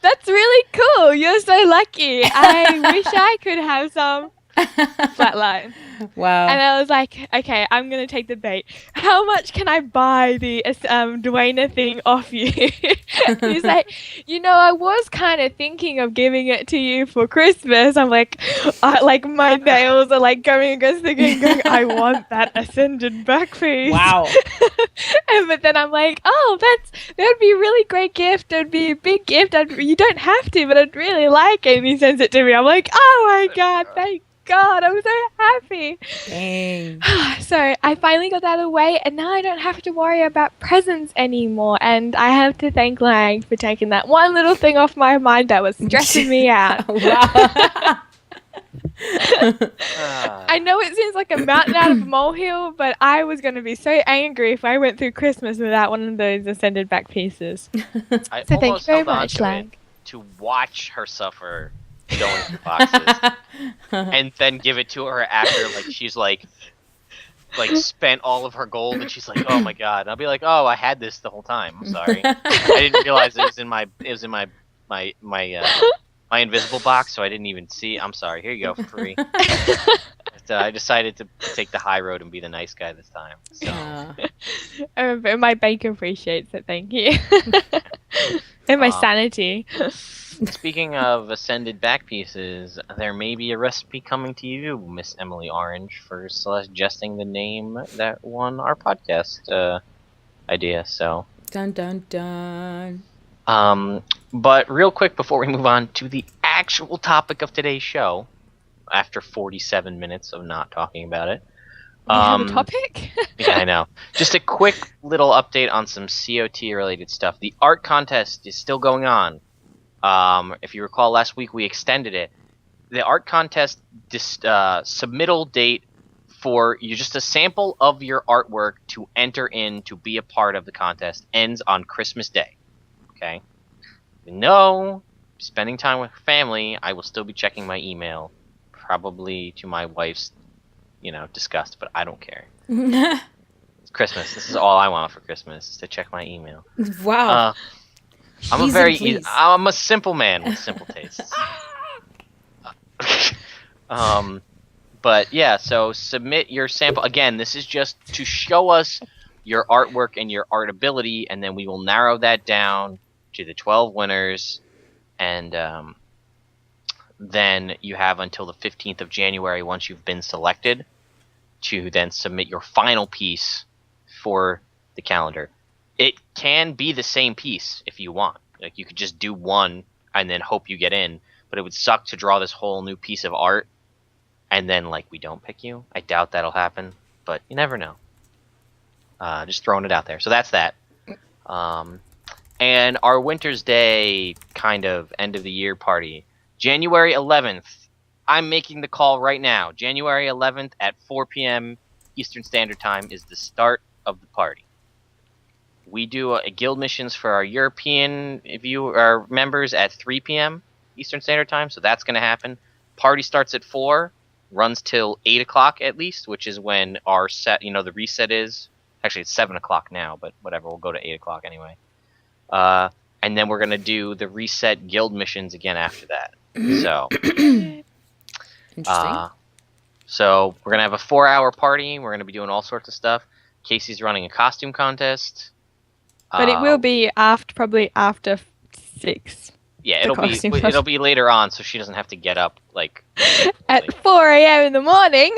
that's really cool. You're so lucky. I wish I could have some. Flatline. Wow. And I was like, okay, I'm going to take the bait. How much can I buy the Dwayne thing off you? He's like, you know, I was kind of thinking of giving it to you for Christmas. I'm like, my nails are like going against the grain going, I want that ascended back piece. Wow. But then I'm like, oh, that would be a really great gift. It would be a big gift. You don't have to, but I'd really like it. And he sends it to me. I'm like, oh my God, thank God, I'm so happy. Dang. So I finally got that out of the way, and now I don't have to worry about presents anymore. And I have to thank Lang for taking that one little thing off my mind that was stressing me out. Wow. I know it seems like a mountain out of a molehill, but I was going to be so angry if I went through Christmas without one of those ascended back pieces. I So thank you almost very held on much, to Lang. it to watch her suffer going through boxes and then give it to her after she's like spent all of her gold and she's like, oh my God. And I'll be like, oh, I had this the whole time. I'm sorry. I didn't realize it was in my invisible box, so I didn't even see. I'm sorry. Here you go for free. But, I decided to take the high road and be the nice guy this time. So. But my bank appreciates it, thank you. And my sanity. Speaking of ascended back pieces, there may be a recipe coming to you, Miss Emily Orange, for suggesting the name that won our podcast idea. So, Dun dun dun. But real quick before we move on to the actual topic of today's show, after 47 minutes of not talking about it, We have a topic? yeah, I know. Just a quick little update on some COT related stuff. The art contest is still going on. If you recall, last week we extended it. The art contest submittal date for just a sample of your artwork to enter in to be a part of the contest ends on Christmas Day. Okay? No, spending time with family, I will still be checking my email, probably to my wife's, disgust, but I don't care. It's Christmas. This is all I want for Christmas, is to check my email. Wow. I'm a simple man with simple tastes. But yeah, so submit your sample. Again, this is just to show us your artwork and your art ability, and then we will narrow that down to the 12 winners, and then you have until the 15th of January, once you've been selected, to then submit your final piece for the calendar. It can be the same piece if you want. Like, you could just do one and then hope you get in, but it would suck to draw this whole new piece of art and then, we don't pick you. I doubt that'll happen, but you never know. Just throwing it out there. So that's that. And our Winter's Day kind of end of the year party, January 11th. I'm making the call right now. January 11th at 4 p.m. Eastern Standard Time is the start of the party. We do guild missions for our European our members at 3 p.m. Eastern Standard Time, so that's going to happen. Party starts at 4, runs till 8 o'clock at least, which is when our set, the reset is. Actually, it's 7 o'clock now, but whatever, we'll go to 8 o'clock anyway. And then we're going to do the reset guild missions again after that. So, Interesting. So we're going to have a 4-hour party. We're going to be doing all sorts of stuff. Casey's running a costume contest. But it will be probably after 6. Yeah, The costume it'll be later on, so she doesn't have to get up like at 4 a.m. in the morning.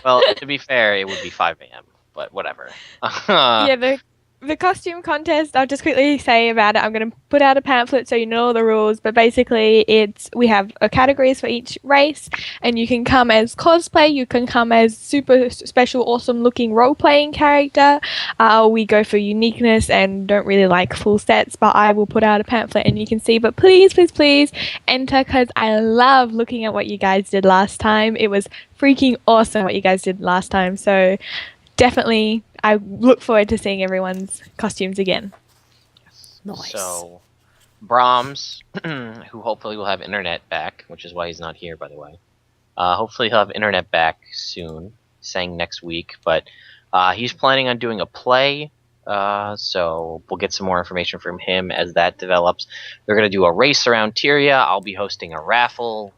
Well, to be fair, it would be 5 a.m., but whatever. Yeah, the costume contest, I'll just quickly say about it. I'm going to put out a pamphlet so you know all the rules, but basically we have categories for each race, and you can come as cosplay, you can come as super special, awesome looking role-playing character. We go for uniqueness and don't really like full sets, but I will put out a pamphlet and you can see. But please, please, please enter, because I love looking at what you guys did last time. It was freaking awesome what you guys did last time, so definitely I look forward to seeing everyone's costumes again. Nice. So, Bromms, who hopefully will have internet back, which is why he's not here, by the way. Hopefully he'll have internet back soon, saying next week, but he's planning on doing a play, so we'll get some more information from him as that develops. They're going to do a race around Tyria. I'll be hosting a raffle.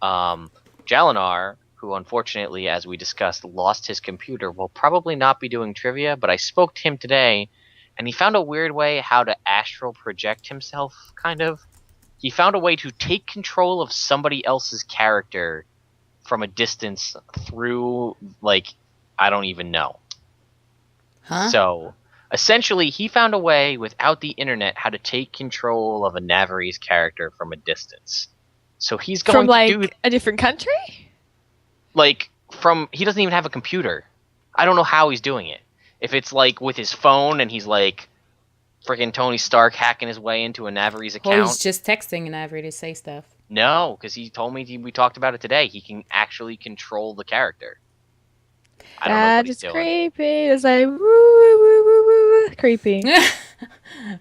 Jalinar, who unfortunately, as we discussed, lost his computer, will probably not be doing trivia, but I spoke to him today, and he found a weird way how to astral project himself, kind of. He found a way to take control of somebody else's character from a distance through, like, I don't even know. Huh? So, essentially, he found a way, without the internet, how to take control of a Navarrese character from a distance. So he's going From like to do... a different country? Like, he doesn't even have a computer. I don't know how he's doing it. If it's like with his phone and he's like freaking Tony Stark hacking his way into a Navarrese account. Or he's just texting Navary to say stuff. No, because he told me we talked about it today. He can actually control the character. I don't know what he's That is doing. creepy. It's like woo woo woo woo woo. Creepy.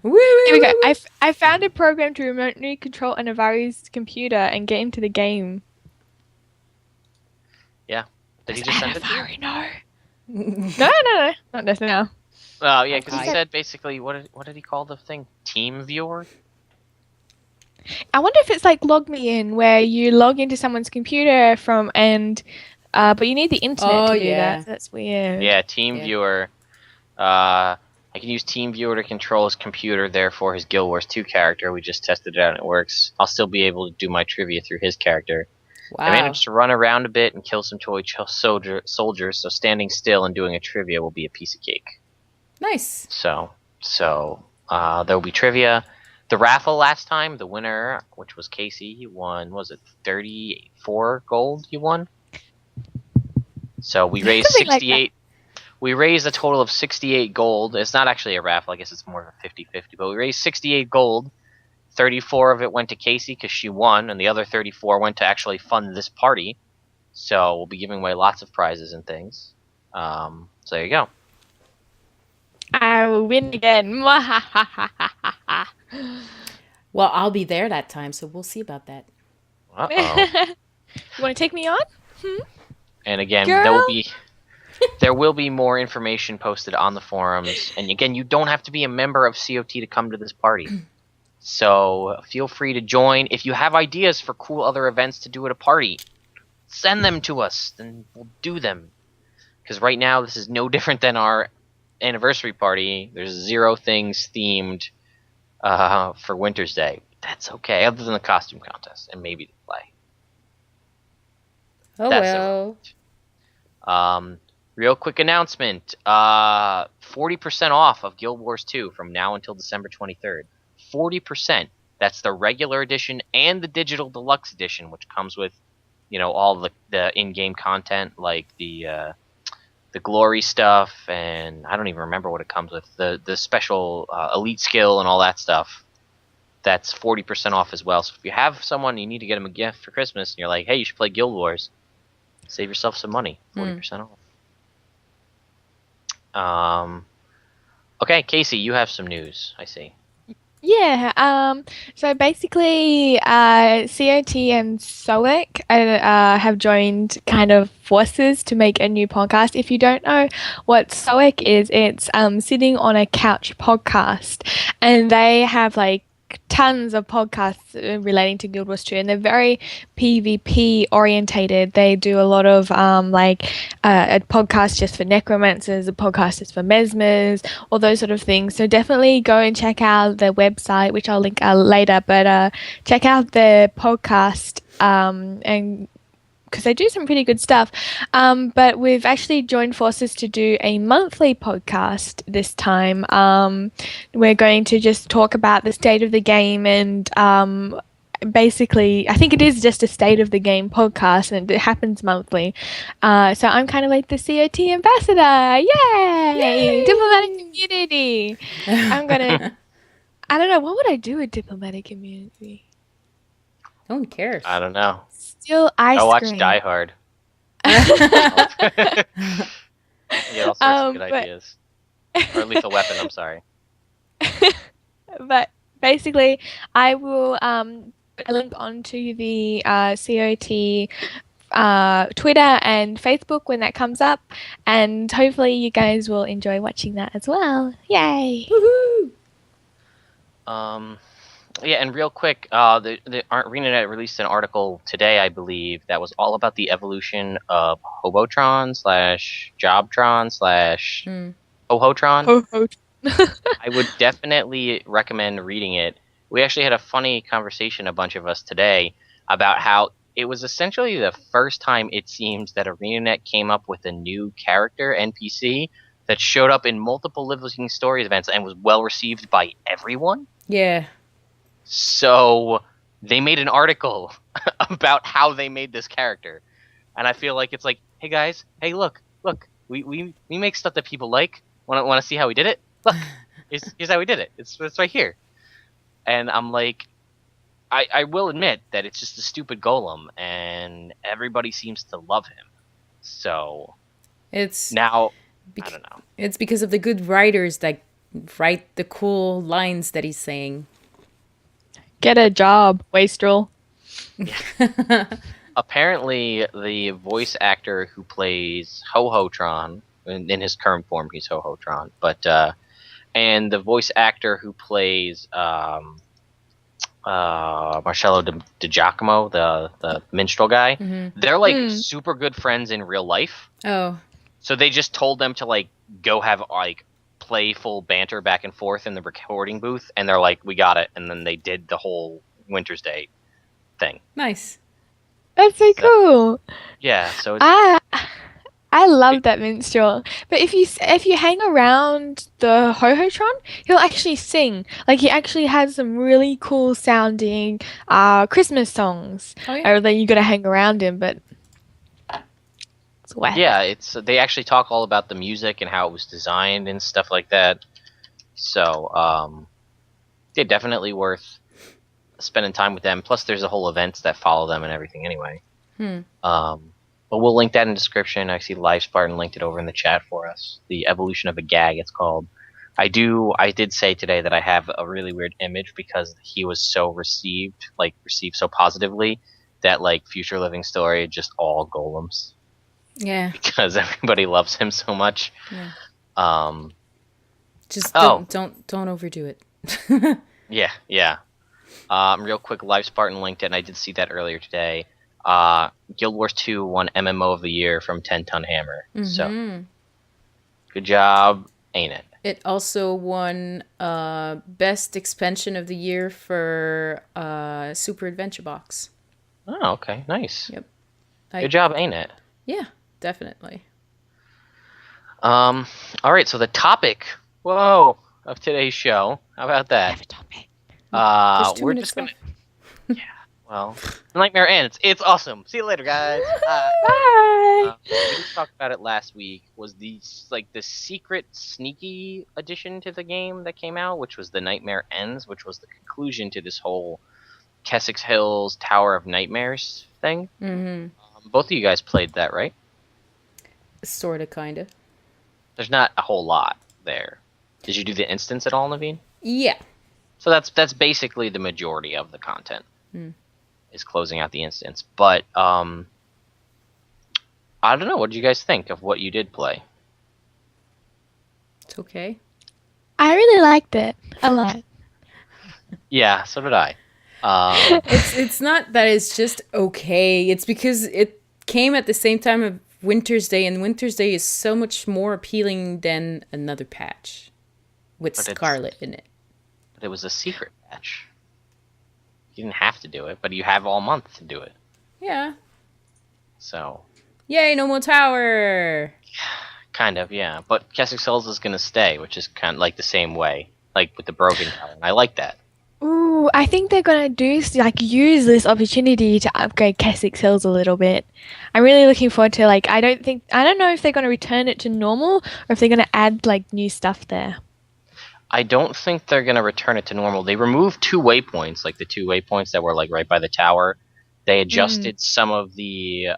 Woo, Here we go. woo, woo. I found a program to remotely control a Navarre's computer and get into the game. Yeah. Did he just send it to you? Navarre, no. No. Not this now. Oh, yeah, because he Okay. said basically, what did he call the thing? Team viewer? I wonder if it's like Log Me In, where you log into someone's computer but you need the internet Oh, to do yeah. that. So that's weird. Yeah, Team Yeah. Viewer. I can use Team Viewer to control his computer, therefore his Guild Wars 2 character. We just tested it out and it works. I'll still be able to do my trivia through his character. I Wow. managed to run around a bit and kill some toy soldiers, so standing still and doing a trivia will be a piece of cake. Nice. So there will be trivia. The raffle last time, the winner, which was Kaysee, he won, was it 34 gold you won? So we raised Something like 68. We raised a total of 68 gold. It's not actually a raffle, I guess it's more of a 50-50, but we raised 68 gold. 34 of it went to Kaysee because she won, and the other 34 went to actually fund this party. So we'll be giving away lots of prizes and things. So there you go. I will win again. Well, I'll be there that time, so we'll see about that. Uh-oh. You want to take me on? And again, Girl. there will be more information posted on the forums. And again, you don't have to be a member of COT to come to this party. So feel free to join. If you have ideas for cool other events to do at a party, send them to us, and we'll do them. Because right now, this is no different than our anniversary party. There's 0 things themed for Winter's Day. That's okay, other than the costume contest and maybe the play. Oh, That's well. Real quick announcement. 40% off of Guild Wars 2 from now until December 23rd. 40%. That's the regular edition and the digital deluxe edition, which comes with, all the in-game content, like the glory stuff, and I don't even remember what it comes with. The special elite skill and all that stuff. That's 40% off as well. So if you have someone you need to get them a gift for Christmas, and you're like, hey, you should play Guild Wars, save yourself some money. 40% off. Okay, Kaysee, you have some news, I see. Yeah, so basically, COT and SOEC have joined kind of forces to make a new podcast. If you don't know what SOEC is, it's Sitting on a Couch podcast, and they have like tons of podcasts relating to Guild Wars 2, and they're very PvP orientated. They do a lot of a podcast just for necromancers, a podcast just for mesmers, all those sort of things. So definitely go and check out the website, which I'll link later. But check out the podcast and because they do some pretty good stuff. But we've actually joined forces to do a monthly podcast this time. We're going to just talk about the state of the game and basically, I think it is just a state of the game podcast, and it happens monthly. So I'm kind of like the COT ambassador. Yay! Diplomatic immunity. I don't know, what would I do with diplomatic immunity? No one cares. I don't know. Still ice I'll watch cream. Die Hard. Yeah, all sorts of good ideas. Or Lethal Weapon, I'm sorry. But basically, I will put a link onto the COT Twitter and Facebook when that comes up, and hopefully you guys will enjoy watching that as well. Yay! Woohoo! Yeah, and real quick, the ArenaNet released an article today, I believe, that was all about the evolution of Hobotron / Jobtron / Hohotron. I would definitely recommend reading it. We actually had a funny conversation, a bunch of us today, about how it was essentially the first time it seems that ArenaNet came up with a new character, NPC, that showed up in multiple Living Stories events and was well received by everyone. Yeah. So they made an article about how they made this character, and I feel like it's like, hey guys, hey look, we make stuff that people like. Want to see how we did it? Look, here's how we did it. It's right here. And I'm like, I will admit that it's just a stupid golem, and everybody seems to love him. So It's now I don't know. It's because of the good writers that write the cool lines that he's saying. Get a job, wastrel. Apparently, the voice actor who plays Hohotron, in his current form, he's Hohotron, but and the voice actor who plays Marcello Di Giacomo, the minstrel guy, they're like super good friends in real life. Oh. So they just told them to like go have like playful banter back and forth in the recording booth, and they're like, we got it, and then they did the whole Winter's Day thing. Nice. That's so cool. Yeah, so it's, I love that minstrel. But if you hang around the Hohotron, he'll actually sing. Like, he actually has some really cool sounding Christmas songs. Oh, yeah. Then you got to hang around him, but it's whack. yeah, it's they actually talk all about the music and how it was designed and stuff like that. So yeah, definitely worth spending time with them. Plus, there's a whole events that follow them and everything anyway. But we'll link that in the description. I see Live Spartan linked it over in the chat for us. The evolution of a gag, it's called. I did say today that I have a really weird image because he was so received so positively that like Future Living Story just all golems. Yeah. Because everybody loves him so much. Yeah. Just don't overdo it. Yeah. Real quick, Live Spartan linked it, and I did see that earlier today. Guild Wars 2 won MMO of the year from 10 Ton Hammer. So, good job, ain't it? It also won Best Expansion of the Year for Super Adventure Box. Oh, okay, nice. Yep. Good job, ain't it? Yeah, definitely. All right, so the topic, of today's show. How about that? I have a topic. There's 2 we're minutes just gonna. left. Well, Nightmare ends. It's awesome. See you later, guys. Bye. We just talked about it last week. Was the secret sneaky addition to the game that came out, which was the Nightmare Ends, which was the conclusion to this whole Kessex Hills Tower of Nightmares thing. Both of you guys played that, right? Sorta, kinda. There's not a whole lot there. Did you do the instance at all, Naveen? Yeah. So that's basically the majority of the content. Is closing out the instance. But I don't know. What did you guys think of what you did play? It's okay. I really liked it a lot. Yeah, so did I. It's not that it's just okay. It's because it came at the same time of Winter's Day, and Winter's Day is so much more appealing than another patch with but Scarlet in it. it was a secret patch. You didn't have to do it, but you have all month to do it. Yeah. So, Yay, no more tower! kind of, yeah. But Keswick Cells is going to stay, which is kind of like the same way, like with the Broken Tower. And I like that. Ooh, I think they're gonna use this opportunity to upgrade Keswick Hills a little bit. I'm really looking forward to I don't know if they're gonna return it to normal or if they're gonna add new stuff there. I don't think they're going to return it to normal. They removed 2 waypoints, like the 2 waypoints that were like right by the tower. They adjusted some of the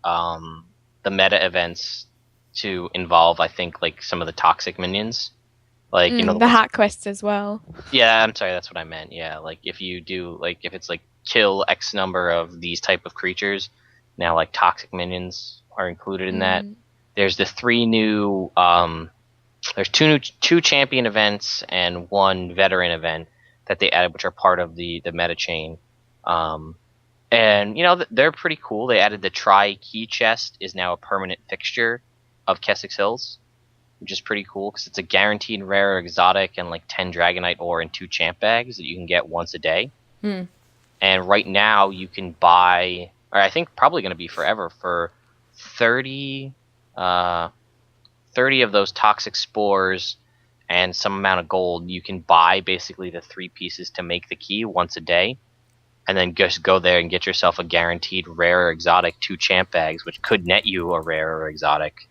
meta events to involve, I think, like some of the toxic minions. Like, you know, The Heart Quest as well. yeah, I'm sorry, that's what I meant. Yeah, like if you do, like if it's like kill X number of these type of creatures, now like toxic minions are included in that. There's the 3 new, there's 2 champion events and 1 veteran event that they added, which are part of the meta chain. And you know they're pretty cool. They added the Tri Key Chest is now a permanent fixture of Keswick Hills, which is pretty cool because it's a guaranteed rare exotic and like 10 Dragonite ore and 2 champ bags that you can get once a day. And right now you can buy, or I think probably going to be forever, for 30 of those toxic spores and some amount of gold. You can buy basically the 3 pieces to make the key once a day. And then just go there and get yourself a guaranteed rare or exotic 2 champ bags, which could net you a rare or exotic.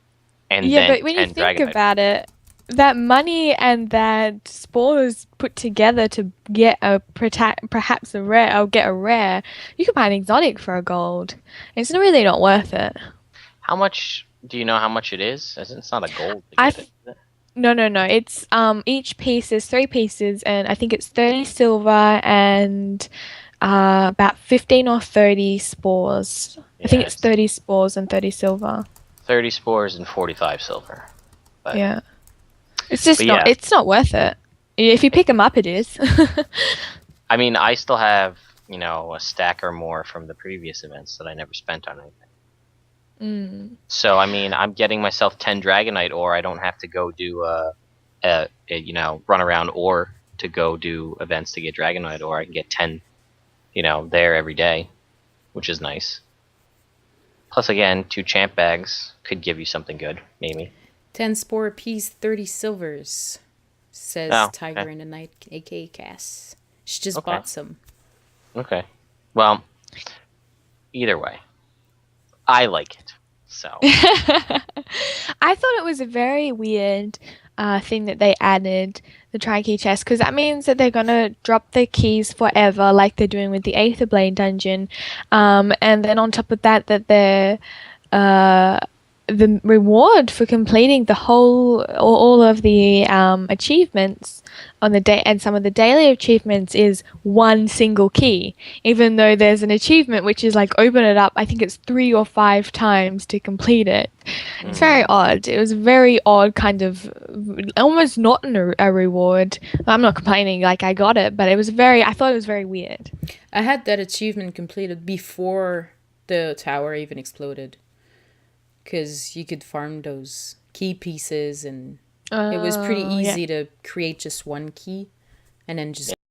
And Yeah, then but when you 10 think Dragonite. about it, that money and that spores put together to get perhaps a rare, or get a rare, you could buy an exotic for a gold. It's really not worth it. How much do you know how much it is? It's not a gold to I get it, is it? No, no, no. It's each piece is 3 pieces, and I think it's 30 silver and about 15 or 30 spores. I think Yeah, it's 30 spores and 30 silver. 30 spores and 45 silver. But, Yeah. It's just but not yeah, it's not worth it. If you pick them up, it is. I mean, I still have, you know, a stack or more from the previous events that I never spent on anything. So, I mean, I'm getting myself 10 Dragonite ore. I don't have to go do you know, run around ore to go do events to get Dragonite ore. I can get 10, you know, there every day, which is nice. Plus, again, 2 champ bags could give you something good, maybe. 10 spore apiece, 30 silvers, says Oh, Tiger okay. in the Night, aka Cass. She just Okay. bought some. Okay. Well, either way, I like it. So, I thought it was a very weird thing that they added the tri-key chest, because that means that they're gonna drop the keys forever, like they're doing with the Aetherblade dungeon, and then on top of that, the reward for completing all of the achievements on the day, and some of the daily achievements, is 1 single key, even though there's an achievement which is like open it up, I think it's 3 or 5 times to complete it. It's very odd. It was a very odd kind of, almost not a reward. I'm not complaining, like I got it, but I thought it was very weird. I had that achievement completed before the tower even exploded. Because you could farm those key pieces, and it was pretty easy to create just 1 key and then just